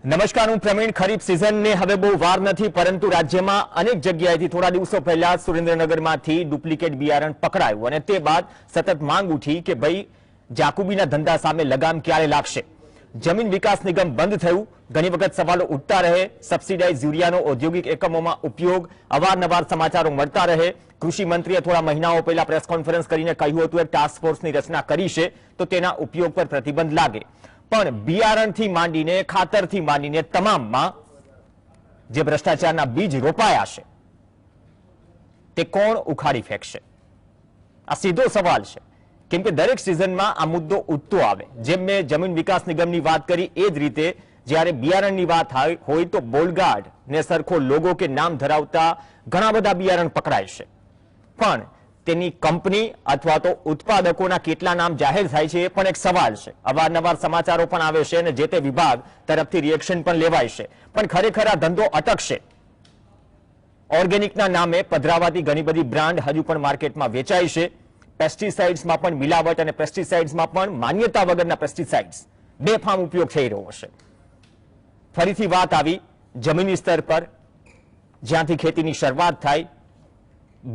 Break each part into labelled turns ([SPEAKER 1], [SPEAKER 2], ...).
[SPEAKER 1] નમસ્કાર, હું પ્રવીણ. ખરીફ સિઝનને હવે બહુ વાર નથી, પરંતુ રાજ્યમાં અનેક જગ્યાએથી થોડા દિવસો પહેલા સુરેન્દ્રનગરમાંથી ડુપ્લિકેટ બિયારણ પકડાયું અને તે બાદ સતત માંગ ઉઠી કે ભાઈ જાકુબીના ધંધા સામે લગામ ક્યારે લાગશે. જમીન વિકાસ નિગમ બંધ થયું. ઘણી વખત સવાલો ઉઠતા રહે. સબસિડાઇઝ યુરિયાનો ઔદ્યોગિક એકમોમાં ઉપયોગ, અવારનવાર સમાચારો મળતા રહે. કૃષિ મંત્રીએ થોડા મહિનાઓ પહેલા પ્રેસ કોન્ફરન્સ કરીને કહ્યું હતું કે ટાસ્ક ફોર્સની રચના કરી છે તો તેના ઉપયોગ પર પ્રતિબંધ લાગે. પણ બિયારણથી માંડીને ખાતરથી માંડીને તમામમાં જે ભ્રષ્ટાચારના બીજ રોપાયા છે તે કોણ ઉખાડી ફેંકશે? આ સીધો સવાલ છે, કેમ કે દરેક સિઝનમાં આ મુદ્દો ઉઠતો આવે. જેમ મેં જમીન વિકાસ નિગમની વાત કરી એ જ રીતે જ્યારે બિયારણની વાત હોય તો બોલગાર્ડ ને સરખો લોગો કે નામ ધરાવતા ઘણા બધા બિયારણ પકડાય છે, પણ તેની કંપની અથવા તો ઉત્પાદકોના કેટલા નામ જાહેર થાય છે એ પણ એક સવાલ છે. અવારનવાર સમાચારો પણ આવે છે અને જે તે વિભાગ તરફથી રિએક્શન પણ લેવાય છે, પણ ખરેખર આ ધંધો અટકશે. ઓર્ગેનિકના નામે પધરાવાતી ઘણી બધી બ્રાન્ડ હજુ પણ માર્કેટમાં વેચાય છે. પેસ્ટિસાઇડ્સમાં પણ મિલાવટ અને પેસ્ટિસાઇડ્સમાં પણ માન્યતા વગરના પેસ્ટિસાઇડ્સ બેફામ ઉપયોગ થઈ રહ્યો છે. ફરીથી વાત આવી જમીની સ્તર પર, જ્યાંથી ખેતીની શરૂઆત થાય,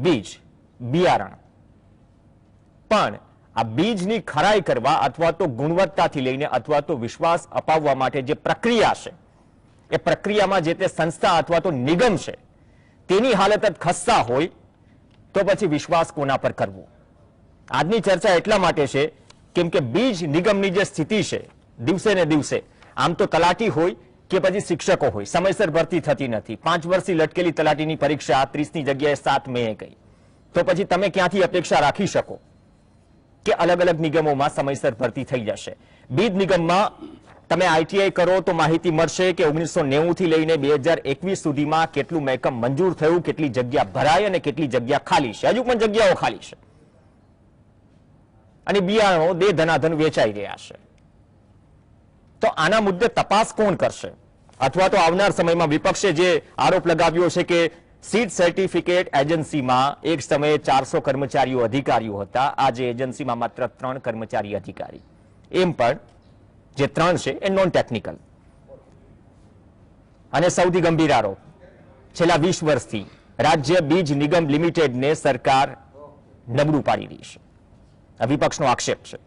[SPEAKER 1] બીજ બિયારણ. પણ આ બીજની ખરાઈ કરવા અથવા તો ગુણવત્તાથી લઈને અથવા તો વિશ્વાસ અપાવવા માટે જે પ્રક્રિયા છે એ પ્રક્રિયામાં જે તે સંસ્થા અથવા તો નિગમ છે તેની હાલત જ ખસ્તા હોય તો પછી વિશ્વાસ કોના પર કરવો? આજની ચર્ચા એટલા માટે છે કેમ કે બીજ નિગમની જે સ્થિતિ છે દિવસે ને દિવસે, આમ તો તલાટી હોય કે પછી શિક્ષકો હોય, સમયસર ભરતી થતી નથી. 5 વર્ષથી લટકેલી તલાટીની પરીક્ષા 30ની જગ્યાએ 7 મેએ ગઈ. તો પછી તમે ક્યાંથી અપેક્ષા રાખી શકો કે અલગ અલગ નિગમોમાં સમયસર ભરતી થઈ જશે? બીજ નિગમમાં તમે આઈટીઆઈ કરો તો માહિતી મળશે કે 1990 થી લઈને 2021 સુધીમાં કેટલું મહેકમ મંજૂર થયું, કેટલી જગ્યા ભરાય અને કેટલી જગ્યા ખાલી છે. હજુ પણ જગ્યાઓ ખાલી છે અને બિયારણો દે ધનાધન વેચાઈ રહ્યા છે. તો આના મુદ્દે તપાસ કોણ કરશે? અથવા તો આવનાર સમયમાં વિપક્ષે જે આરોપ લગાવ્યો છે કે સીડ સર્ટિફિકેટ એજન્સીમાં એક સમયે 400 કર્મચારીઓ અધિકારીઓ હતા, આજે એજન્સીમાં માત્ર 3 કર્મચારી અધિકારી. એમ પણ જે 3 છે એ નોન ટેકનિકલ. અને સૌથી ગંભીર આરોપ, છેલ્લા 20 વર્ષથી રાજ્ય બીજ નિગમ લિમિટેડને સરકાર નબળું પાડી રહી છે. આ વિપક્ષનો આક્ષેપ છે,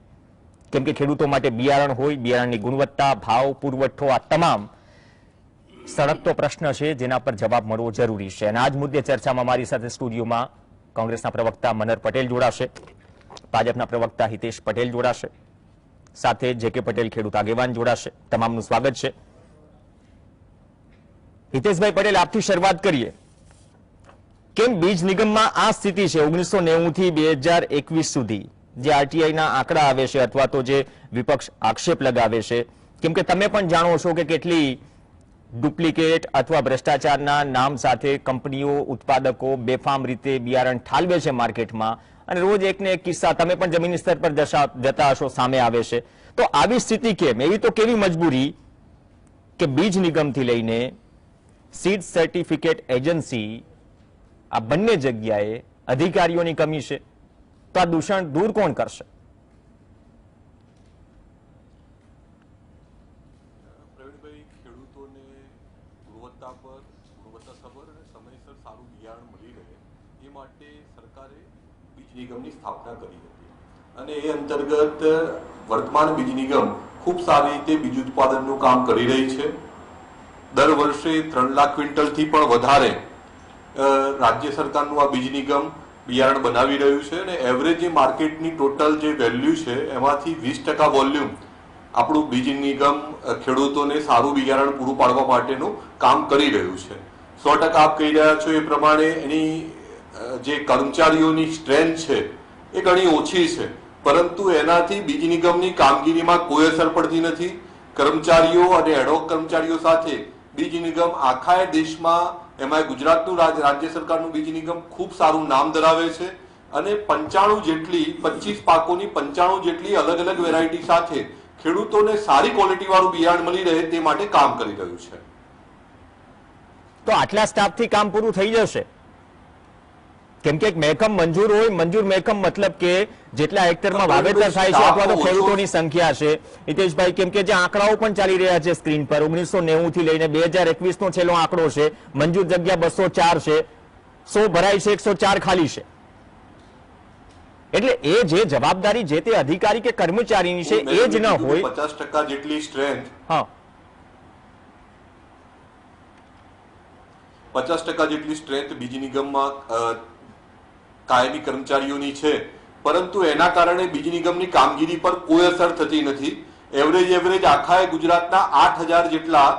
[SPEAKER 1] કેમ કે ખેડૂતો માટે બિયારણ હોય, બિયારણની ગુણવત્તા, ભાવ, પુરવઠો, આ તમામ સળગતો પ્રશ્ન છે જેના પર જવાબ મળવો જરૂરી છે. અને આ જ મુદ્દે ચર્ચામાં મારી સાથે સ્ટુડિયોમાં કોંગ્રેસના પ્રવક્તા મનહર પટેલ જોડાશે, ભાજપના પ્રવક્તા હિતેશ પટેલ જોડાશે, સાથે જે કે પટેલ ખેડૂત આગેવાન જોડાશે. તમામનું સ્વાગત છે. હિતેશભાઈ પટેલ, આપથી શરૂઆત કરીએ. કેમ બીજ નિગમમાં આ સ્થિતિ છે 1990 થી 2021 સુધી જે આરટીઆઈના આંકડા આવે છે અથવા તો જે વિપક્ષ આક્ષેપ લગાવે છે? કેમ કે તમે પણ જાણો છો કે કેટલી ડુપ્લિકેટ અથવા ભ્રષ્ટાચારના નામ સાથે કંપનીઓ, ઉત્પાદકો બેફામ રીતે બિયારણ ઠાલવે છે માર્કેટમાં, અને રોજ એકને એક કિસ્સા તમે પણ જમીની સ્તર પર જતા હશો, સામે આવે છે. તો આવી સ્થિતિ કેમ? એવી તો કેવી મજબૂરી કે બીજ નિગમથી લઈને સીડ સર્ટિફિકેટ એજન્સી, આ બંને જગ્યાએ અધિકારીઓની કમી છે. તો આ દૂષણ દૂર કોણ કરશે?
[SPEAKER 2] ખેડૂતોને ગુણવત્તાસભર અને સમયસર સારું બિયારણ મળી રહે એ માટે સરકારે બીજ નિગમની સ્થાપના કરી હતી અને એ અંતર્ગત વર્તમાન બીજ નિગમ ખૂબ સારી રીતે બીજ ઉત્પાદનનું કામ કરી રહી છે. દર વર્ષે 3 લાખ ક્વિન્ટલથી પણ વધારે રાજ્ય સરકારનું આ બીજ નિગમ બિયારણ બનાવી રહ્યું છે અને એવરેજ જે માર્કેટની ટોટલ જે વેલ્યુ છે એમાંથી 20% વોલ્યુમ આપણું બીજ નિગમ ખેડૂતોને સારું બિયારણ પૂરું પાડવા માટેનું કામ કરી રહ્યું છે. 100% આપ કહી રહ્યા છો એ પ્રમાણે એની જે કર્મચારીઓની સ્ટ્રેન્થ છે એ ઘણી ઓછી છે, પરંતુ એનાથી બીજ નિગમની કામગીરીમાં કોઈ અસર પડતી નથી. કર્મચારીઓ અને એડહોક કર્મચારીઓ સાથે બીજ નિગમ આખા દેશમાં, એમાં ગુજરાતનું રાજ્ય સરકારનું બીજ નિગમ ખૂબ સારું નામ ધરાવે છે અને 95 જેટલી 25 પાકોની 95 જેટલી અલગ અલગ વેરાયટી સાથે ખેડૂતોને સારી ક્વોલિટી વાળું બિયારણ મળી રહે તે માટે કામ કરી રહ્યું છે.
[SPEAKER 1] તો આટલા સ્ટાફથી કામ પૂરું થઈ જશે? કેમ કે એક મહેકમ મંજૂર હોય, મંજૂર મહેકમ મતલબ કે જેટલા હેક્ટરમાં વાવેતર થાય છે અથવા તો ખેડૂતોની સંખ્યા છે. હિતેશભાઈ, કેમ કે જે આંકડાઓ પણ ચાલી રહ્યા છે સ્ક્રીન પર 1990 થી લઈને 2021 નો છેલ્લો આંકડો છે, મંજૂર જગ્યા 204 છે, 100 ભરાય છે, 104 ખાલી છે. એટલે એ જે જવાબદારી જે તે અધિકારી કે કર્મચારીની છે એ જ ન હોય.
[SPEAKER 2] 50% જેટલી સ્ટ્રેન્થ,
[SPEAKER 1] હા,
[SPEAKER 2] 50% જેટલી સ્ટ્રેન્થ બીજ નિગમમાં કાયમી કર્મચારીઓની છે, પરંતુ એના કારણે બીજ નિગમની કામગીરી પર કોઈ અસર થતી નથી. એવરેજ આખા ગુજરાતના 8000 જેટલા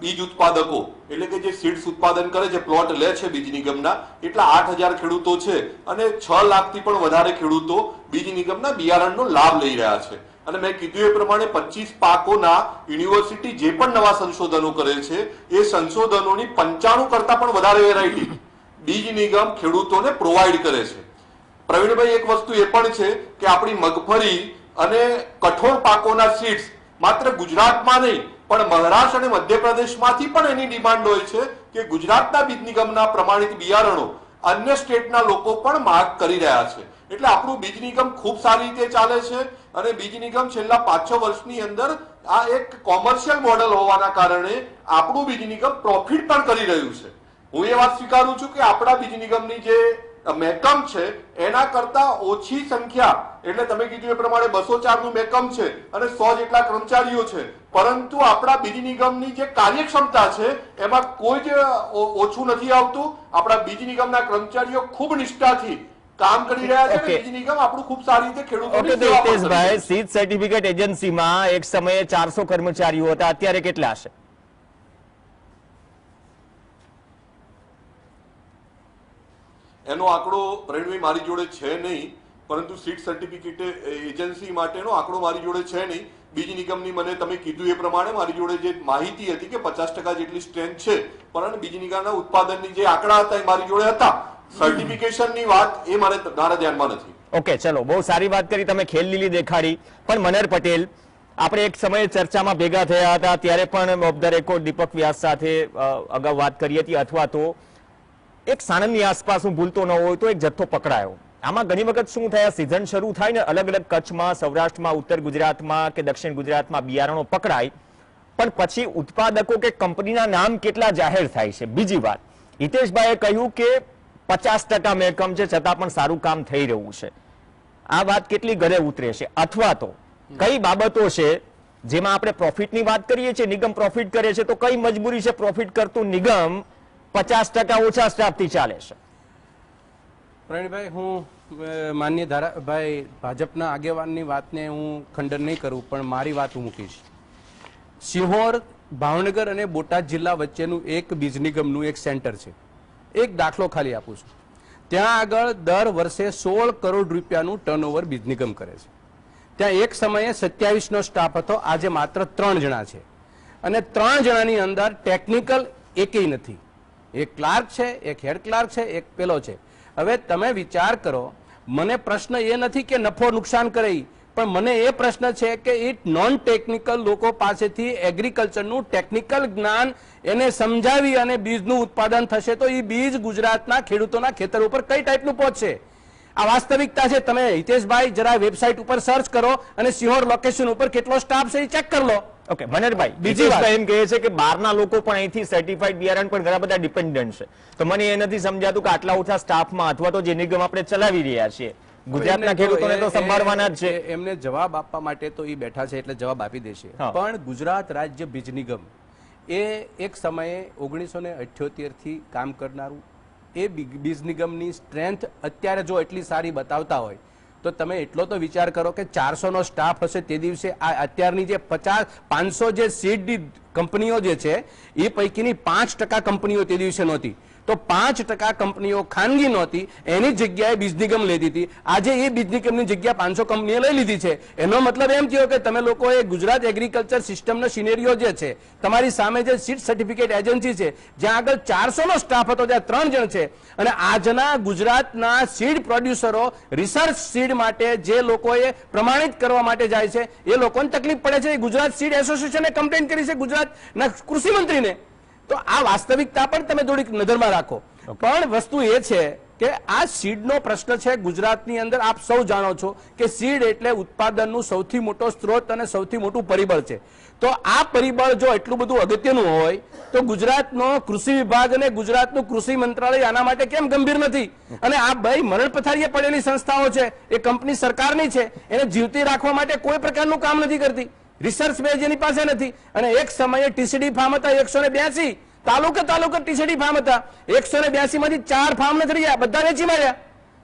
[SPEAKER 2] બીજ ઉત્પાદકો એટલે કે જે સીડ્સ ઉત્પાદન કરે છે, પ્લોટ લે છે બીજ નિગમના, એટલા 8000 ખેડૂતો છે અને 6 લાખથી પણ વધારે ખેડૂતો બીજ નિગમના બિયારણનો લાભ લઈ રહ્યા છે. અને મેં કીધું એ પ્રમાણે 25 પાકોના યુનિવર્સિટી જે પણ નવા સંશોધનો કરે છે એ સંશોધનોની 95 કરતા પણ વધારે વેરાયટી બીજ નિગમ ખેડૂતોને પ્રોવાઈડ કરે છે. પ્રવીણભાઈ, એક વસ્તુ એ પણ છે કે આપણી મગફળી અને કઠોળ પાકોના સીડ્સ માત્ર ગુજરાતમાં નહીં પણ મહારાષ્ટ્ર અને મધ્યપ્રદેશમાંથી પણ એની ડિમાન્ડ હોય છે કે ગુજરાતના બીજ નિગમના પ્રમાણિત બિયારણો અન્ય સ્ટેટના લોકો પણ માંગ કરી રહ્યા છે. એટલે આપણું બીજ નિગમ ખૂબ સારી રીતે ચાલે છે અને બીજ નિગમ છેલ્લા 5-6 વર્ષની અંદર આ એક કોમર્શિયલ મોડેલ હોવાના કારણે આપણું બીજ નિગમ પ્રોફિટ પણ કરી રહ્યું છે. હું એ વાત સ્વીકારું છું કે આપણા બીજ નિગમની જે મહેકમ છે એના કરતા ઓછી સંખ્યા, એટલે તમે કીધું એ પ્રમાણે 204 નું મહેકમ છે અને 100 જેટલા કર્મચારીઓ છે, પરંતુ આપણા બીજ નિગમની જે કાર્યક્ષમતા છે એમાં કોઈ જ ઓછું નથી આવતું. આપણા બીજ નિગમના કર્મચારીઓ ખૂબ નિષ્ઠાથી કામ કરી રહ્યા છે. બીજ નિગમ આપણું ખૂબ સારી રીતે ખેડૂતોની સેવા પણ કરી રહ્યું છે.
[SPEAKER 1] સીડ સર્ટિફિકેટ એજન્સીમાં એક સમયે 400 કર્મચારીઓ હતા, અત્યારે કેટલા હશે?
[SPEAKER 2] એનો આંકડો પ્રવીણભાઈ મારી જોડે છે નહીં, પરંતુ સીડ સર્ટિફિકેટ એજન્સી માટેનો આંકડો મારી જોડે છે નહીં. બીજ નિગમની મને તમે કીધું એ પ્રમાણે મારી જોડે જે માહિતી હતી કે 50% જેટલી સ્ટ્રેન્થ છે, પરંતુ બીજ નિગમના ઉત્પાદનની જે આંકડા હતા એ મારી જોડે હતા. સર્ટિફિકેશનની વાત એ મારા ધ્યાનમાં નથી.
[SPEAKER 1] ઓકે, ચલો, બહુ સારી વાત કરી તમે, ખેલ લીલી દેખાડી. પણ મનહર પટેલ, આપણે એક સમયે ચર્ચામાં ભેગા થયા હતા ત્યારે પણ ઓફ ધ રેકોર્ડ દીપક વ્યાસ સાથે અગાઉ વાત કરી હતી, અથવા તો એક સાણંદની આસપાસ હું ભૂલતો ન હોય તો એક જથ્થો પકડાયો. આમાં ઘણી વખત શું થાય, સિઝન શરૂ થાય ને અલગ અલગ કચ્છમાં, સૌરાષ્ટ્રમાં, ઉત્તર ગુજરાતમાં કે દક્ષિણ ગુજરાતમાં બિયારણો પકડાય, પણ પછી ઉત્પાદકો કે કંપનીના નામ કેટલા જાહેર થાય છે. બીજી વાત, હિતેશભાઈએ કહ્યું કે 50% મહેકમ છે છતાં પણ સારું કામ થઈ રહ્યું છે. આ વાત કેટલી ઘરે ઉતરે છે, અથવા તો કઈ બાબતો છે જેમાં આપણે પ્રોફિટની વાત કરીએ છીએ, નિગમ પ્રોફિટ કરે છે, તો કઈ મજબૂરી છે પ્રોફિટ કરતું નિગમ 50% ઓછા સ્ટાફથી ચાલે છે?
[SPEAKER 3] પ્રવીણભાઈ, હું માન્ય ધારાભાઈ ભાજપના આગેવાનની વાતને હું ખંડન નહીં કરું, પણ મારી વાત હું મૂકીશ. સિહોર, ભાવનગર અને બોટાદ જિલ્લા વચ્ચેનું એક બીજ નિગમનું એક સેન્ટર છે. એક દાખલો ખાલી આપું છું. ત્યાં આગળ દર વર્ષે 16 કરોડ રૂપિયાનું ટર્નઓવર બીજ નિગમ કરે છે. ત્યાં એક સમયે 27 નો સ્ટાફ હતો, આજે માત્ર 3 જણા છે અને 3 જણાની અંદર ટેકનિકલ એકેય નથી. એક ક્લાર્ક છે, એક હેડ ક્લાર્ક છે, એક પેલો છે. હવે તમે વિચાર કરો, મને પ્રશ્ન એ નથી કે નફો નુકસાન કરે, પણ મને એ પ્રશ્ન છે કે એ નોન ટેકનિકલ લોકો પાસેથી એગ્રીકલ્ચરનું ટેકનિકલ જ્ઞાન એને સમજાવી અને બીજનું ઉત્પાદન થશે તો એ બીજ ગુજરાતના ખેડૂતોના ખેતર ઉપર કઈ ટાઈપનું પહોંચશે? આ વાસ્તવિકતા છે. તમે હિતેશભાઈ જરા વેબસાઇટ ઉપર સર્ચ કરો અને સિહોર લોકેશન ઉપર કેટલો સ્ટાફ છે એ ચેક કરી લો.
[SPEAKER 1] ઓકે મનહરભાઈ, બીજી વાત એમ કહે છે કે બહારના લોકો પણ અહીંથી સર્ટિફાઈડ બિયારણ પણ ઘણા બધા ડિપેન્ડન્ટ છે, તો મને એ નથી સમજાતું કે આટલા ઓછા સ્ટાફમાં અથવા તો જે નિગમ આપણે ચલાવી રહ્યા છીએ ગુજરાતના ખેડૂતોને તો સંભાળવાના જ છે.
[SPEAKER 3] એમને જવાબ આપવા માટે તો એ બેઠા છે એટલે જવાબ આપી દેશે, પણ ગુજરાત રાજ્ય બીજ નિગમ એ એક સમયે 1978 થી કામ કરનારું એ બીજ નિગમની સ્ટ્રેન્થ અત્યારે જો એટલી સારી બતાવતા હોય તો તમે એટલો તો વિચાર કરો કે 400 નો સ્ટાફ હશે તે દિવસે આ અત્યારની જે 500 જે સીડ કંપનીઓ જે છે એ પૈકીની 5% કંપનીઓ તે દિવસે નહોતી, તો 5% કંપનીઓ ખાનગી નહોતી, એની જગ્યાએ બીજ નિગમ લેતી હતી. આજે એ બીજ નિગમની જગ્યા 500 કંપનીએ લઈ લીધી છે. એનો મતલબ એમ થયો કે તમે લોકોએ ગુજરાત એગ્રીકલ્ચર સિસ્ટમનો સિનેરિયો જે છે, તમારી સામે જે સીડ સર્ટિફિકેટ એજન્સી છે જ્યાં આગળ 400 નો સ્ટાફ હતો ત્યાં 3 જણ છે, અને આજના ગુજરાતના સીડ પ્રોડ્યુસરો રિસર્ચ સીડ માટે જે લોકોએ પ્રમાણિત કરવા માટે જાય છે એ લોકોને તકલીફ પડે છે. ગુજરાત સીડ એસોસિએશને કમ્પ્લેન કરી છે ગુજરાતના કૃષિ મંત્રીને. તો આ વાસ્તવિકતા પણ તમે થોડીક નજરમાં રાખો. પણ વસ્તુ એ છે કે આ સીડનો પ્રશ્ન છે ગુજરાતની અંદર. આપ સૌ જાણો છો કે સીડ એટલે ઉત્પાદનનું સૌથી મોટો સ્ત્રોત અને સૌથી મોટું પરિબળ છે. તો આ પરિબળ જો એટલું બધું અગત્યનું હોય તો ગુજરાતનો કૃષિ વિભાગ અને ગુજરાતનું કૃષિ મંત્રાલય આના માટે કેમ ગંભીર નથી? અને આ ભાઈ મરણ પથારીએ પડેલી સંસ્થાઓ છે, એ કંપની સરકારની છે, એને જીવતી રાખવા માટે કોઈ પ્રકારનું કામ નથી કરતી. રિસર્ચ બેઝ એની પાસે નથી. અને એક સમયે ટીસીડી ફાર્મ હતા 182, તાલુકે ટીસીડી ફાર્મ હતા. 182 માંથી 4 ફાર્મ નથી રહ્યા, બધા વેચી માર્યા.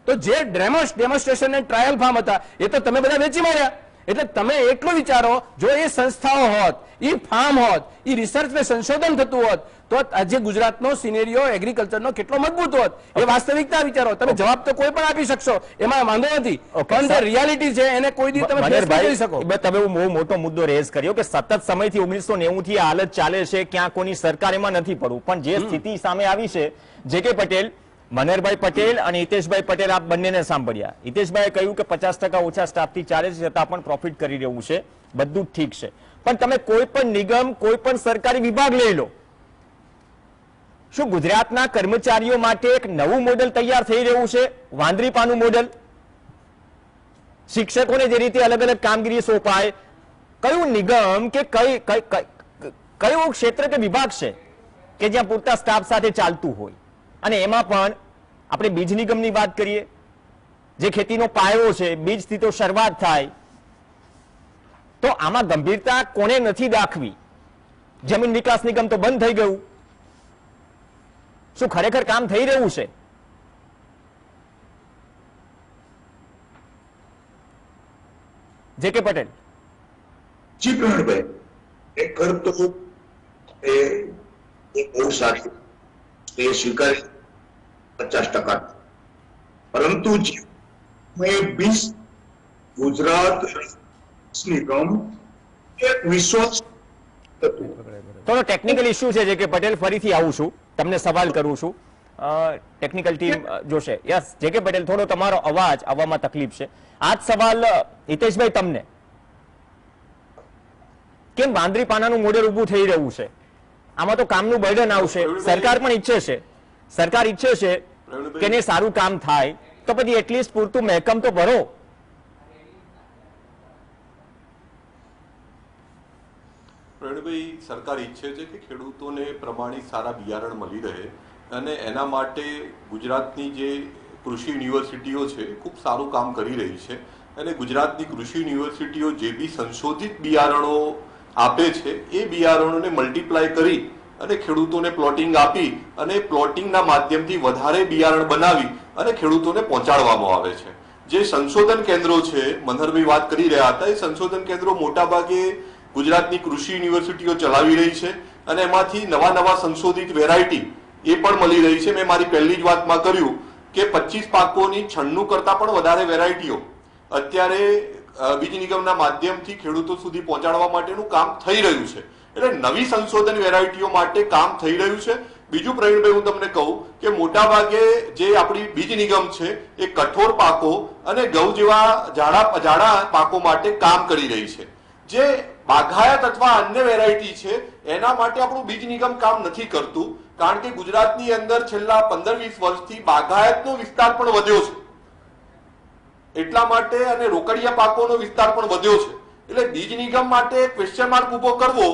[SPEAKER 3] તો જે ડેમોન્સ્ટ્રેશન અને ટ્રાયલ ફાર્મ હતા એ તો તમે બધા વેચી માર્યા. એટલે તમે એટલું વિચારો, જો એ સંસ્થાઓ હોત, એ ફાર્મ હોત, એ રિસર્ચ ને સંશોધન થતું હોત તો આજે ગુજરાતનો સિનેરિયો એગ્રીકલ્ચરનો કેટલો મજબૂત હોત. એ વાસ્તવિકતા વિચારો. તમે જવાબ તો કોઈ પણ આપી શકશો, એમાં વાંધો નથી, પણ જે રિયાલિટી છે એને કોઈ દી તમે ફેસ કરી શકો.
[SPEAKER 1] તમે બહુ મોટો મુદ્દો રેઝ કર્યો કે સતત સમયથી 1990 થી આ હાલત ચાલે છે, ક્યાં કોની સરકાર એમાં નથી પડવું. પણ જે સ્થિતિ સામે આવી છે, જે કે પટેલ, મનહરભાઈ પટેલ અને હિતેશભાઈ પટેલ, આપ બંનેને સાંભળ્યા. હિતેશભાઈએ કહ્યું કે 50% ઓછા સ્ટાફથી ચાલે છે, છતાં પણ પ્રોફિટ કરી રહ્યું છે, બધું ઠીક છે. પણ તમે કોઈ પણ નિગમ, કોઈ પણ સરકારી વિભાગ લઈ લો, શું ગુજરાતના કર્મચારીઓ માટે એક નવું મોડેલ તૈયાર થઈ રહ્યું છે? વાંદરીપાનું મોડેલ. શિક્ષકોને જે રીતે અલગ અલગ કામગીરી સોંપાય, કયું નિગમ કે કયું ક્ષેત્ર કે વિભાગ છે કે જ્યાં પૂરતા સ્ટાફ સાથે ચાલતું હોય? અને એમાં પણ આપણે બીજ નિગમની વાત કરીએ, જે ખેતીનો પાયો છે, બીજથી તો શરૂઆત થાય. તો આમાં ગંભીરતા કોને નથી દાખવી? જમીન વિકાસ નિગમ તો બંધ થઈ ગયું. શું ખરેખર કામ થઈ રહ્યું છે? જે કે પટેલ.
[SPEAKER 4] જી પ્રવીણભાઈ, ખરેખર તો એ બહુ સારી એ સ્વીકારી 50%. પરંતુ બીજ ગુજરાત નિગમ એક વિશ્વાસ
[SPEAKER 1] થોડો ટેકનિકલ ઇશ્યુ છે જે કે પટેલ, ફરીથી આવું છું, તમને સવાલ કરું છું. ટેકનિકલ ટીમ જોશે. યસ જે કે પટેલ, થોડો તમારો અવાજ આવવામાં તકલીફ છે. આ જ સવાલ હિતેશભાઈ તમને, કેમ વાંદરીપાનાનું મોડેલ ઊભું થઈ રહ્યું છે? આમાં તો કામનું બર્ડન આવશે. સરકાર પણ ઈચ્છે છે, સરકાર ઈચ્છે છે કે એને સારું કામ થાય, તો પછી એટલીસ્ટ પૂરતું મહેકમ તો ભરો.
[SPEAKER 2] પ્રવીણભાઈ, સરકાર ઈચ્છે છે કે ખેડૂતોને પ્રમાણિત સારા બિયારણ મળી રહે, અને એના માટે ગુજરાતની જે કૃષિ યુનિવર્સિટીઓ છે ખૂબ સારું કામ કરી રહી છે. અને ગુજરાતની કૃષિ યુનિવર્સિટીઓ જે બી સંશોધિત બિયારણો આપે છે એ બિયારણોને મલ્ટીપ્લાય કરી અને ખેડૂતોને પ્લોટિંગ આપી અને પ્લોટિંગના માધ્યમથી વધારે બિયારણ બનાવી અને ખેડૂતોને પહોંચાડવામાં આવે છે. જે સંશોધન કેન્દ્રો છે, મનહરભાઈ વાત કરી રહ્યા હતા, એ સંશોધન કેન્દ્રો મોટાભાગે ગુજરાતની કૃષિ યુનિવર્સિટીઓ ચલાવી રહી છે અને એમાંથી નવા સંશોધિત વેરાયટી એ પણ મળી રહી છે. મેં મારી પહેલી જ વાતમાં કર્યું કે 25 પાકોની 96 કરતા પણ વધારે વેરાયટીઓ અત્યારે બીજ નિગમના માધ્યમથી ખેડૂતો સુધી પહોંચાડવા માટેનું કામ થઈ રહ્યું છે. એટલે નવી સંશોધન વેરાયટીઓ માટે કામ થઈ રહ્યું છે. બીજું પ્રવીણભાઈ, હું તમને કહું કે મોટાભાગે જે આપણી બીજ નિગમ છે એ કઠોર પાકો અને ઘઉં જેવા જાડા પાકો માટે કામ કરી રહી છે. જે બાગાયત અથવા અન્ય વેરાયટી છે એના માટે આપણું બીજ નિગમ કામ નથી કરતું, કારણ કે ગુજરાતની અંદર છેલ્લા 15-20 વર્ષથી બાગાયતનો વિસ્તાર પણ વધ્યો છે, એટલા માટે, અને રોકડિયા પાકોનો વિસ્તાર પણ વધ્યો છે. એટલે બીજ નિગમ માટે ક્વેશ્ચન માર્ક ઉભો કરવો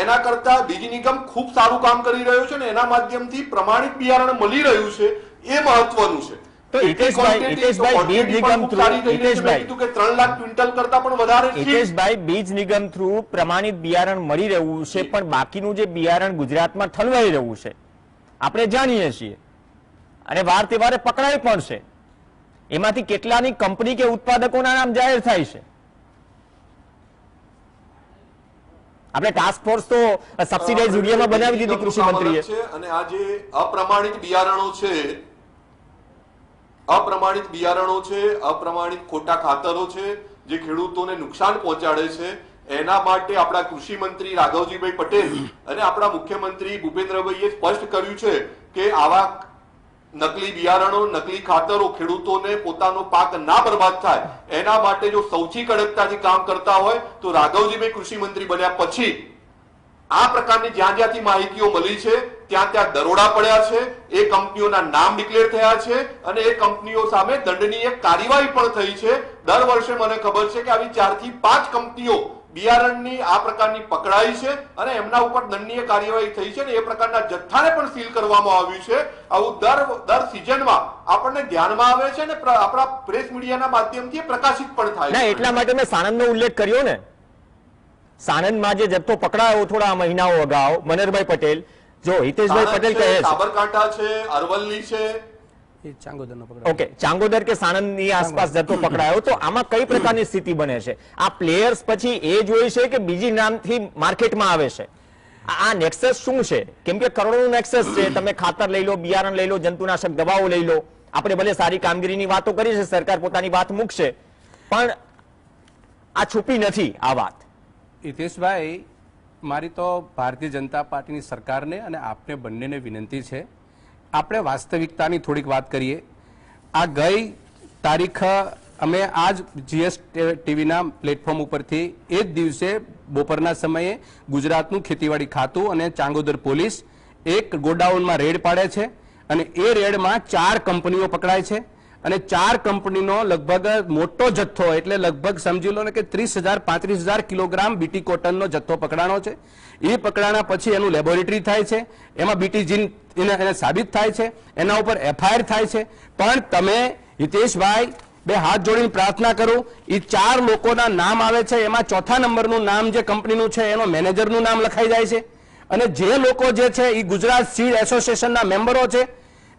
[SPEAKER 2] એના કરતા બીજ નિગમ ખૂબ સારું કામ કરી રહ્યો છે અને એના માધ્યમથી પ્રમાણિત બિયારણ મળી રહ્યું છે, એ મહત્વનું છે.
[SPEAKER 1] તો હિતેશભાઈ, બીજ નિગમ થ્રુ, હિતેશભાઈ,
[SPEAKER 2] 3 લાખ ક્વિન્ટલ કરતા પણ વધારે
[SPEAKER 1] હિતેશભાઈ, બીજ નિગમ થ્રુ પ્રમાણિત બિયારણ મળી રહ્યું છે, પણ બાકીનું જે બિયારણ ગુજરાતમાં ઠલવાઈ રહ્યું છે આપણે જાણીએ છીએ, અને વાર તહેવારે પકડાય પણ છે. એમાંથી કેટલાની કંપની કે ઉત્પાદકોના નામ જાહેર થાય છે. આપણે ટાસ્ક ફોર્સ તો સબસિડાઇઝ યુરિયામાં બનાવી દીધી કૃષિ મંત્રીએ.
[SPEAKER 2] અને આ જે અપ્રમાણિત બિયારણો છે, અપ્રમાણિત ખોટા ખાતરો છે જે ખેડૂતોને નુકસાન પહોંચાડે છે, એના માટે આપણા કૃષિ મંત્રી રાઘવજીભાઈ પટેલ અને આપણા મુખ્યમંત્રી ભૂપેન્દ્રભાઈએ સ્પષ્ટ કર્યું છે કે આવા નકલી બિયારણો, નકલી ખાતરો ખેડૂતોને પોતાનો પાક ના બરબાદ થાય એના માટે જો સૌથી કડકતાથી કામ કરતા હોય તો રાઘવજીભાઈ કૃષિ મંત્રી બન્યા પછી આ પ્રકારની જ્યાં જ્યાંથી માહિતીઓ મળી છે ત્યાં દરોડા પડ્યા છે, એ કંપનીઓના નામ ડિક્લેર થયા છે અને એ કંપનીઓ સામે દંડનીય કાર્યવાહી પણ થઈ છે. દર વર્ષે મને ખબર છે કે આવી 4 થી 5 કંપનીઓ બિયારણની આ પ્રકારની પકડાઈ છે અને એમના ઉપર દંડનીય કાર્યવાહી થઈ છે અને એ પ્રકારના જથ્થાને પણ સીલ કરવામાં આવ્યું છે. આવું દર સિઝનમાં આપણને ધ્યાનમાં આવે છે અને આપણા પ્રેસ મીડિયાના માધ્યમથી પ્રકાશિત પણ થાય છે.
[SPEAKER 1] એટલા માટે મેં સાણંદનો ઉલ્લેખ કર્યો ને. સાણંદમાં જે જથ્થો પકડાયો થોડા મહિનાઓ અગાઉ, મનરભાઈ પટેલ, જો હિતેશભાઈ પટેલ કહે છે
[SPEAKER 2] સાબરકાંઠા છે, અરવલ્લી છે,
[SPEAKER 1] ઓકે, ચાંગોદર કે સાણંદની આસપાસ જથ્થો પકડાયો, તો આમાં કઈ પ્રકારની સ્થિતિ બને છે? આ પ્લેયર્સ પછી એ જોઈ છે કે બીજી નામથી માર્કેટમાં આવે છે? આ નેક્સસ શું છે? કેમ કે કરોડોનું નેક્સસ છે. તમે ખાતર લઈ લો, બિયારણ લઈ લો, જંતુનાશક દવાઓ લઈ લો. આપણે ભલે સારી કામગીરીની વાતો કરી છે, સરકાર પોતાની વાત મૂકશે, પણ આ છુપી નથી આ વાત.
[SPEAKER 3] હિતેશભાઈ, મારી તો ભારતીય જનતા પાર્ટીની સરકારને અને આપને બંનેને વિનંતી છે, આપણે વાસ્તવિકતાની થોડીક વાત કરીએ. આ ગઈ તારીખ અમે આજ GS ટીવીના પ્લેટફોર્મ ઉપરથી એ જ દિવસે બપોરના સમયે ગુજરાતનું ખેતીવાડી ખાતું અને ચાંગોદર પોલીસ એક ગોડાઉનમાં રેડ પાડે છે અને એ રેડમાં 4 કંપનીઓ પકડાય છે અને 4 કંપનીનો લગભગ મોટો જથ્થો, એટલે લગભગ સમજી લો ને કે 30,000-35,000 કિલોગ્રામ બીટી કોટનનો જથ્થો પકડાણો છે. એ પકડાણા પછી એનું લેબોરેટરી થાય છે, એમાં બીટી જીન એને સાબિત થાય છે, એના ઉપર FIR થાય છે. પણ તમે હિતેશભાઈ, બે હાથ જોડીને પ્રાર્થના કરું, એ 4 લોકોના નામ આવે છે, એમાં 4થા નંબરનું નામ જે કંપનીનું છે એનો મેનેજરનું નામ લખાઈ જાય છે અને જે લોકો જે છે એ ગુજરાત સીડ એસોસિએશનના મેમ્બરો છે.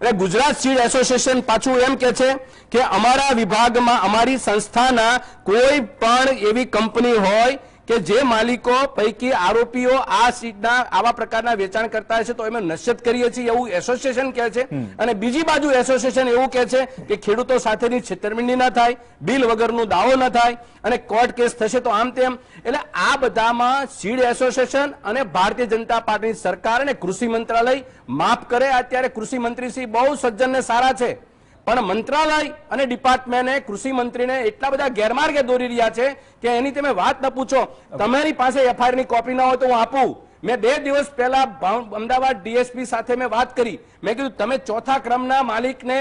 [SPEAKER 3] એટલે ગુજરાત સીડ એસોસિએશન પાછું એમ કે છે કે અમારા વિભાગમાં, અમારી સંસ્થાના કોઈ પણ એવી કંપની હોય કે જે માલિકો પૈકી આરોપીઓ આ સીડના આવા પ્રકારના વેચાણ કરતા હશે તો અમે નશ્યત કરીએ છીએ, એવું એસોસિએશન કહે છે. અને બીજી બાજુ એસોસિએશન એવું કહે છે કે ખેડૂતો સાથેની છેતરપિંડી ન થાય, બિલ વગરનું દાવો ન થાય અને કોર્ટ કેસ થશે તો આમ તેમ. એટલે આ બધામાં સીડ એસોસિએશન અને ભારતીય જનતા પાર્ટીની સરકાર અને કૃષિ મંત્રાલય, માફ કરે, અત્યારે કૃષિ મંત્રીશ્રી બહુ સજ્જન ને સારા છે, પણ મંત્રાલય અને ડિપાર્ટમેન્ટે કૃષિ મંત્રીને એટલા બધા ગેરમાર્ગે દોરી રહ્યા છે કે એની તમે વાત ન પૂછો. તમારી પાસે FIR ની કોપી ના હોય તો હું આપું. મેં 2 દિવસ પહેલા અમદાવાદ DSP સાથે મેં વાત કરી. મેં કીધું તમે 4થા ક્રમના માલિકને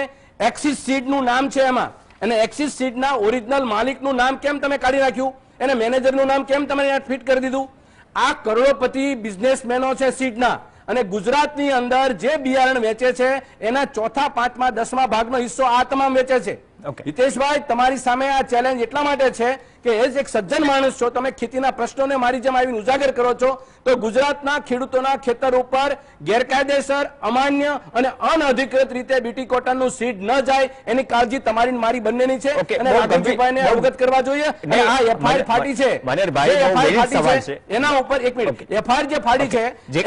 [SPEAKER 3] એક્સિસ સીડનું નામ છે એમાં, અને એક્સિસ સીડના ઓરિજિનલ માલિકનું નામ કેમ તમે કાઢી નાખ્યું? એને મેનેજરનું નામ કેમ તમે ફિટ કરી દીધું? આ કરોડોપતિ બિઝનેસમેનો છે સીડના, અને ગુજરાતની અંદર જે બિયારણ વેચે છે એના 4થા, 5મા, 10મા ભાગનો હિસ્સો આ તમામ વેચે છે. હિતેશભાઈ, તમારી સામે આ ચેલેન્જ એટલા માટે છે કે એ જ એક સજ્જન માણસ છો, તમે ખેતીના પ્રશ્નોને મારી જેમ આવીને ઉજાગર કરો છો, તો ગુજરાતના ખેડૂતોના ખેતર ઉપર ગેરકાયદેસર, અમાન્ય અને અનઅધિકૃત રીતે બીટી કોટનનું સીડ ન જાય એની કાળજી તમારી મારી બંનેની છે અને રાઘવજીભાઈને અવગત કરવા જોઈએ. અને આ FIR ફાટી છે, એના ઉપર એક મિનિટ, FIR જે ફાડી છે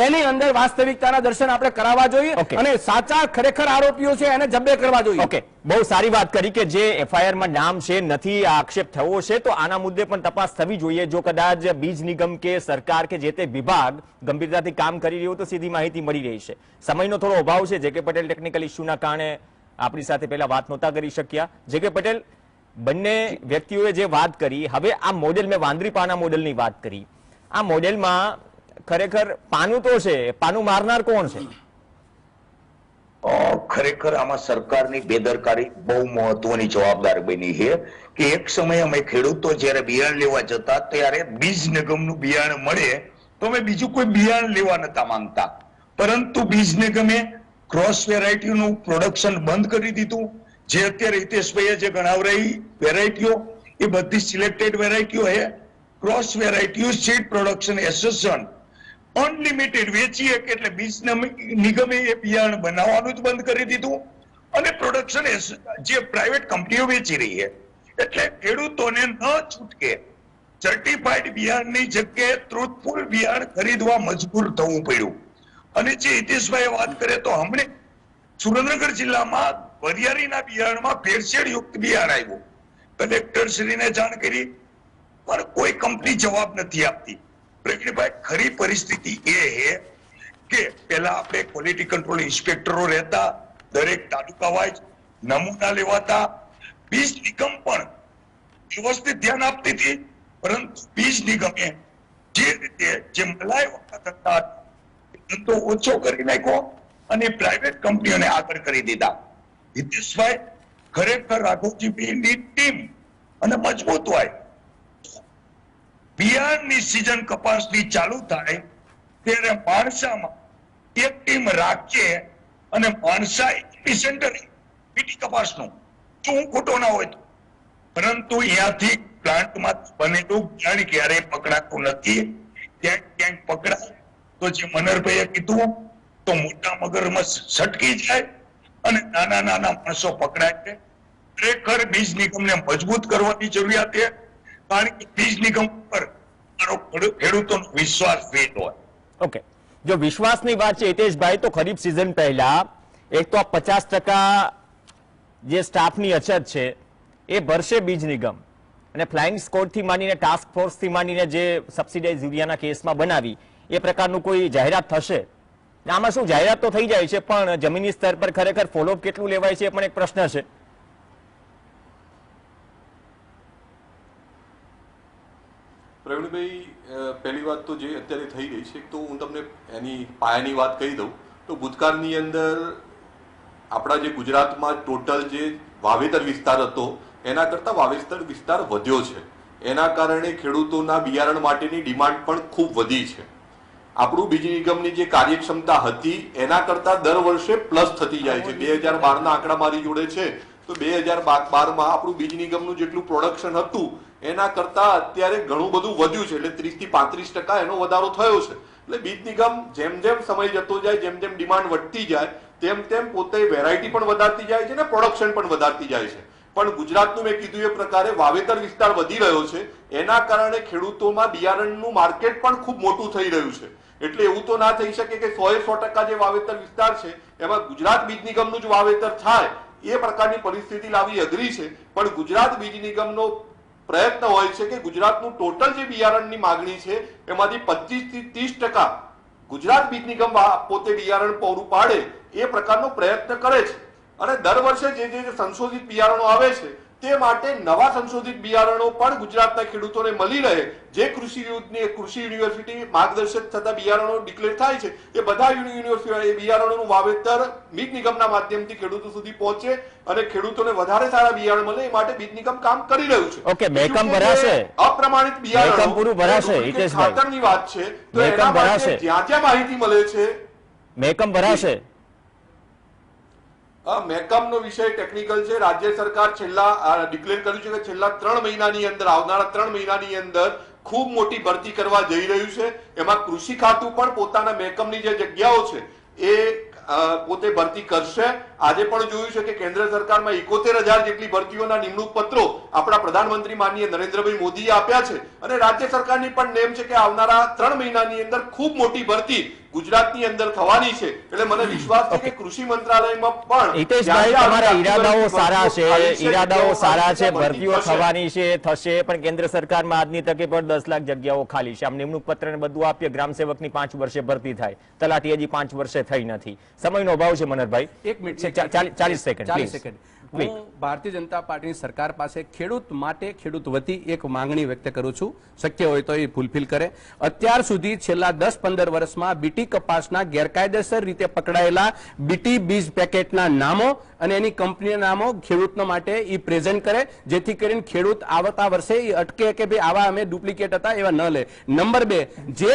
[SPEAKER 3] એની અંદર વાસ્તવિકતાના દર્શન આપણે કરાવવા જોઈએ અને સાચા ખરેખર આરોપીઓ છે એને જબ્બે કરવા જોઈએ.
[SPEAKER 1] બહુ સારી વાત કરી કે જે FIR માં નામ છે નથી, આક્ષેપ થવો છે, તો આના મુદ્દે પણ તપાસ થવી જોઈએ. જો કદાચ બીજ નિગમ કે સરકાર કે જે તે વિભાગ ગંભીરતાથી કામ કરી રહ્યું તો સીધી માહિતી મળી રહી છે. સમયનો થોડો અભાવ છે, JK પટેલ ટેકનિકલ ઇસ્યુના કારણે આપણી સાથે પહેલા વાત નહોતા કરી શક્યા. JK પટેલ, બંને વ્યક્તિઓએ જે વાત કરી, હવે આ મોડેલ, મેં વાંદરીપાના મોડેલની વાત કરી, આ મોડેલમાં ખરેખર પાનું તો છે, પાનું મારનાર કોણ છે?
[SPEAKER 4] ખરેખર આમાં સરકારની બેદરકારી બહુ મહત્વની જવાબદાર બની છે કે એક સમયે અમે ખેડૂતો જ્યારે બિયારણ લેવા જતા ત્યારે બીજ નિગમનું બિયારણ મળે તો અમે બીજું કોઈ બિયારણ લેવા નતા માંગતા, પરંતુ બીજ નિગમે ક્રોસ વેરાયટીનું પ્રોડક્શન બંધ કરી દીધું. જે અત્યારે હિતેશભાઈએ જે ગણાવરાઈ વેરાયટીઓ એ બધી સિલેક્ટેડ વેરાયટીઓ છે. ક્રોસ વેરાયટીઓ સીડ પ્રોડક્શન એસોસિએશન અનલિમિટેડ વેચીએ એટલે બીજ નિગમે એ બિયારણ બનાવવાનું જ બંધ કરી દીધું અને પ્રોડક્શન જે પ્રાઇવેટ કંપનીઓ વેચી રહી છે. એટલે ખેડૂતોને ન છૂટકે સર્ટિફાઈડ બિયારણની જગ્યાએ ટ્રુથફુલ બિયારણ ખરીદવા મજબૂર થવું પડ્યું. અને જે હિતેશભાઈ વાત કરે તો હમણે સુરેન્દ્રનગર જિલ્લામાં વરિયાળીના બિયારણમાં ભેળસેળ યુક્ત બિયારણ આવ્યું. કલેક્ટર શ્રીને જાણ કરી પણ કોઈ કંપની જવાબ નથી આપતી. પ્રવીણભાઈ, ખરી પરિસ્થિતિ એ છે કે પહેલા આપણે ક્વોલિટી કંટ્રોલ ઇન્સ્પેક્ટરો રહેતા, દરેક તાલુકા વાઇઝ નમૂના લેવાતા, બીજ નિગમ પણ વ્યવસ્થિત ધ્યાન આપતી હતી, પરંતુ બીજ નિગમે જે રીતે જે મલાઈ વખત હતા ધંધો ઓછો કરી નાખ્યો અને પ્રાઇવેટ કંપનીઓને આગળ કરી દીધા. હિતેશભાઈ ખરેખર રાઘવજીભાઈની ટીમ અને મજબૂત હોય. બિયારણની સિઝન કપાસની ચાલુ થાય ત્યારે માણસામાં એક ટીમ રાખીએ અને માણસા એપિસેન્ટર બીટી કપાસનું શું ખોટો ના હોય તો, પરંતુ અહીંયાથી પ્લાન્ટમાં બનેલું બિયારણ ક્યારેય પકડાતું નથી. ક્યાંક પકડાય તો જે મનરભાઈએ કીધું તો મોટા મગરમચ્છ છટકી જાય અને નાના નાના માણસો પકડાય છે. ખરેખર બીજ નિગમને મજબૂત કરવાની જરૂરિયાત છે, કારણ કે બીજ નિગમ પર મારો ખેડૂતોનો વિશ્વાસ વેઠ હોય.
[SPEAKER 1] ઓકે, જો વિશ્વાસની વાત છે હિતેશભાઈ, તો ખરીફ સિઝન પહેલા એક તો 50% જે સ્ટાફની અછત છે એ ભરશે બીજ નિગમ, અને ફ્લાઇંગ સ્કોડથી માંડીને ટાસ્ક ફોર્સથી માંડીને જે સબસિડાઇઝ યુરિયાના કેસમાં બનાવી એ પ્રકારનું કોઈ જાહેરાત થશે? આમાં શું જાહેરાત તો થઈ જાય છે, પણ જમીની સ્તર પર ખરેખર ફોલોઅપ કેટલું લેવાય છે એ પણ એક પ્રશ્ન છે.
[SPEAKER 2] પ્રવીણભાઈ, પહેલી વાત તો જે અત્યારે થઈ રહી છે, તો હું તમને એની પાયાની વાત કહી દઉં તો ભૂતકાળની અંદર આપણા જે ગુજરાતમાં ટોટલ જે વાવેતર વિસ્તાર હતો એના કરતાં વાવેતર વિસ્તાર વધ્યો છે. એના કારણે ખેડૂતોના બિયારણ માટેની ડિમાન્ડ પણ ખૂબ વધી છે. આપણું બીજ નિગમની જે કાર્યક્ષમતા હતી એના કરતાં દર વર્ષે પ્લસ થતી જાય છે. 2012ના આંકડા મારી જોડે છે તો 2012માં આપણું બીજ નિગમનું જેટલું પ્રોડક્શન હતું એના કરતાં અત્યારે ઘણું બધું વધ્યું છે, એટલે 30 થી 35% એનો વધારો થયો છે. એટલે બીજ નિગમ જેમ જેમ સમય જતો જાય, જેમ જેમ ડિમાન્ડ વધતી જાય, તેમ તેમ પોતે વેરાયટી પણ વધારતી જાય છે અને પ્રોડક્શન પણ વધારતી જાય છે. પણ ગુજરાતનું મેં કીધું એ પ્રકારે વાવેતર વિસ્તાર વધી રહ્યો છે, એના કારણે ખેડૂતોમાં બિયારણનું માર્કેટ પણ ખૂબ મોટું થઈ રહ્યું છે. એટલે એવું તો ના થઈ શકે કે 100% જે વાવેતર વિસ્તાર છે એમાં ગુજરાત બીજ નિગમનું જ વાવેતર થાય, એ પ્રકારની પરિસ્થિતિ લાવવી અઘરી છે. પણ ગુજરાત બીજ નિગમનો પ્રયત્ન હોય છે કે ગુજરાતનું ટોટલ જે બિયારણની માંગણી છે એમાંથી 25 થી 30% ગુજરાત બીજ નિગમ પોતે બિયારણ પૂરું પાડે એ પ્રકારનો પ્રયત્ન કરે છે. અને દર વર્ષે જે સંશોધિત બિયારણો આવે છે તે માટે નવા સંશોધિત બિયારણો પણ ગુજરાતના ખેડૂતોને મળી રહે. જે કૃષિ યુનિવર્સિટી માર્ગદર્શક થતા બિયારણો ડિક્લેર થાય છે એ બધા યુનિવર્સિટી બિયારણોનું વાવેતર બીજ નિગમના માધ્યમથી ખેડૂતો સુધી પહોંચે અને ખેડૂતોને વધારે સારા બિયારણ મળે એ માટે બીજ નિગમ કામ કરી રહ્યું છે.
[SPEAKER 1] ઓકે, મહેકમ ભરાશે,
[SPEAKER 2] અપ્રમાણિત બિયારણ
[SPEAKER 1] પૂરું ભરાશે. હિતેશભાઈ,
[SPEAKER 2] ખાતરની વાત છે તો એના માટે જ્યાં જ્યાં માહિતી મળે છે
[SPEAKER 1] મહેકમ ભરાશે.
[SPEAKER 2] મહેકમનો વિષય ટેકનિકલ છે. રાજ્ય સરકાર છેલ્લા ડિક્લેર કર્યું છે કે છેલ્લા 3 મહિનાની અંદર, આવનારા 3 મહિનાની અંદર ખૂબ મોટી ભરતી કરવા જઈ રહ્યું છે. એમાં કૃષિ ખાતું પણ પોતાના મહેકમની જે જગ્યાઓ છે એ પોતે ભરતી કરશે. આજે પણ જોયું છે કે કેન્દ્ર સરકારમાં 71,000 જેટલી ભરતીઓના નિમણૂક પત્રો આપણા પ્રધાનમંત્રી માનનીય નરેન્દ્રભાઈ મોદીએ આપ્યા છે, અને રાજ્ય સરકારની પણ નેમ છે કે આવનારા 3 મહિનાની અંદર ખૂબ મોટી ભરતી ગુજરાતની અંદર થવાની છે. એટલે મને વિશ્વાસ છે કે કૃષિ મંત્રાલયમાં પણ
[SPEAKER 1] હિતેશભાઈ, તમારા ઈરાદાઓ સારા છે, ઈરાદાઓ સારા છે, ભરતીઓ થવાની છે, થશે, પણ કેન્દ્ર સરકારમાં આજની તકે પણ 10 લાખ જગ્યાઓ ખાલી છે. આમ નિમણૂક પત્ર ને બધું આપીએ, ગ્રામ સેવકની 5 વર્ષે ભરતી થાય, તલાટી હજી 5 વર્ષે થઈ નથી. સમયનો અભાવ છે મનહરભાઈ,
[SPEAKER 3] 1 મિનિટ,
[SPEAKER 1] 40 સેકન્ડ.
[SPEAKER 3] હું ભારતીય જનતા પાર્ટીની સરકાર પાસે ખેડૂત માટે, ખેડૂત વતી એક માંગણી વ્યક્ત કરું છું, શક્ય હોય તો એ ફૂલફિલ કરે. અત્યાર સુધી છેલ્લા 10-15 વર્ષમાં બીટી કપાસના ગેરકાયદેસર રીતે પકડાયેલા બીટી બીજ પેકેટના નામો અને એની કંપનીના નામો ખેડૂતનો માટે એ પ્રેઝન્ટ કરે, જેથી કરીને ખેડૂત આવતા વર્ષે એ અટકે કે ભાઈ આવા અમે ડુપ્લિકેટ હતા એવા ન લે. નંબર 2, જે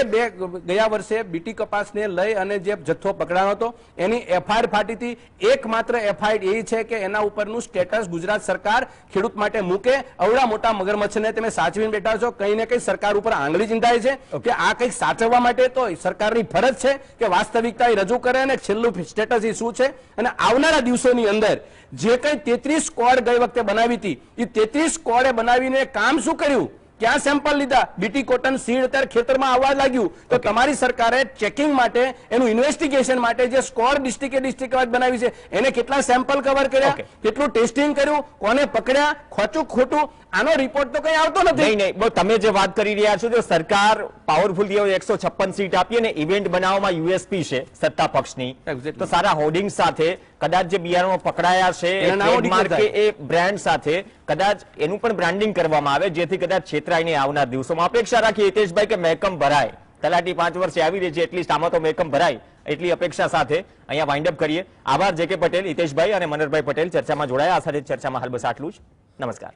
[SPEAKER 3] ગયા વર્ષે બીટી કપાસને લઈ અને જે જથ્થો પકડાયો હતો એની એફઆઈઆર ફાટી હતી. એકમાત્ર એફઆઈઆર એ છે કે એના ઉપરનું સ્ટેટસ ગુજરાત સરકાર ખેડૂત માટે મૂકે. અવડા મોટા મગરમચ્છને તમે સાચવીને બેઠા છો, કઈ ને કઈ સરકાર ઉપર આંગળી ચિંતાય છે કે આ કંઈક સાચવવા માટે તો સરકારની ફરજ છે કે વાસ્તવિકતા એ રજૂ કરે અને છેલ્લું સ્ટેટસ એ શું છે. અને આવનારા દિવસોની અંદર જે કઈ 33 સ્કોડ ગઈ વખતે બનાવી હતી એ 33 સ્કોડે બનાવીને કામ શું કર્યું, ક્યાં સેમ્પલ લીધા? બીટી કોટન સીડ અત્યારે ખેતરમાં આવવા લાગ્યું તો તમારી સરકારે ચેકિંગ માટે, એનું ઇન્વેસ્ટિગેશન માટે જે સ્કોડ ડિસ્ટ્રિક્ટ બનાવી છે એને કેટલા સેમ્પલ કવર કર્યા, કેટલું ટેસ્ટિંગ કર્યું, કોને પકડ્યા, ખોટું ખોટું, આનો રિપોર્ટ તો કઈ આવતો નથી.
[SPEAKER 1] નહીં, તમે જે વાત કરી રહ્યા છો, જો સરકાર પાવરફુલ 156 સીટ આપી અને ઇવેન્ટ બનાવવામાં યુએસપી છે સત્તા પક્ષની, તો સારા હોર્ડિંગ સાથે કદાચ જે બિયારણો પકડાયા છે એ બ્રાન્ડ સાથે કદાચ એનું પણ બ્રાન્ડિંગ કરવામાં આવે, જેથી કદાચ ક્ષેત્ર વિતરાય નહીં આવનાર દિવસોમાં. અપેક્ષા રાખીએ હિતેશભાઈ કે મહેકમ ભરાય. તલાટી 5 વર્ષે આવી રહી છે, એટલીસ્ટ આમાં તો મહેકમ ભરાય એટલી અપેક્ષા સાથે અહીંયા વાઇન્ડ અપ કરીએ. આભાર જે કે પટેલ, હિતેશભાઈ અને મનોહરભાઈ પટેલ ચર્ચામાં જોડાયા. આ સાથે ચર્ચામાં હાલ બસ આટલું જ. નમસ્કાર.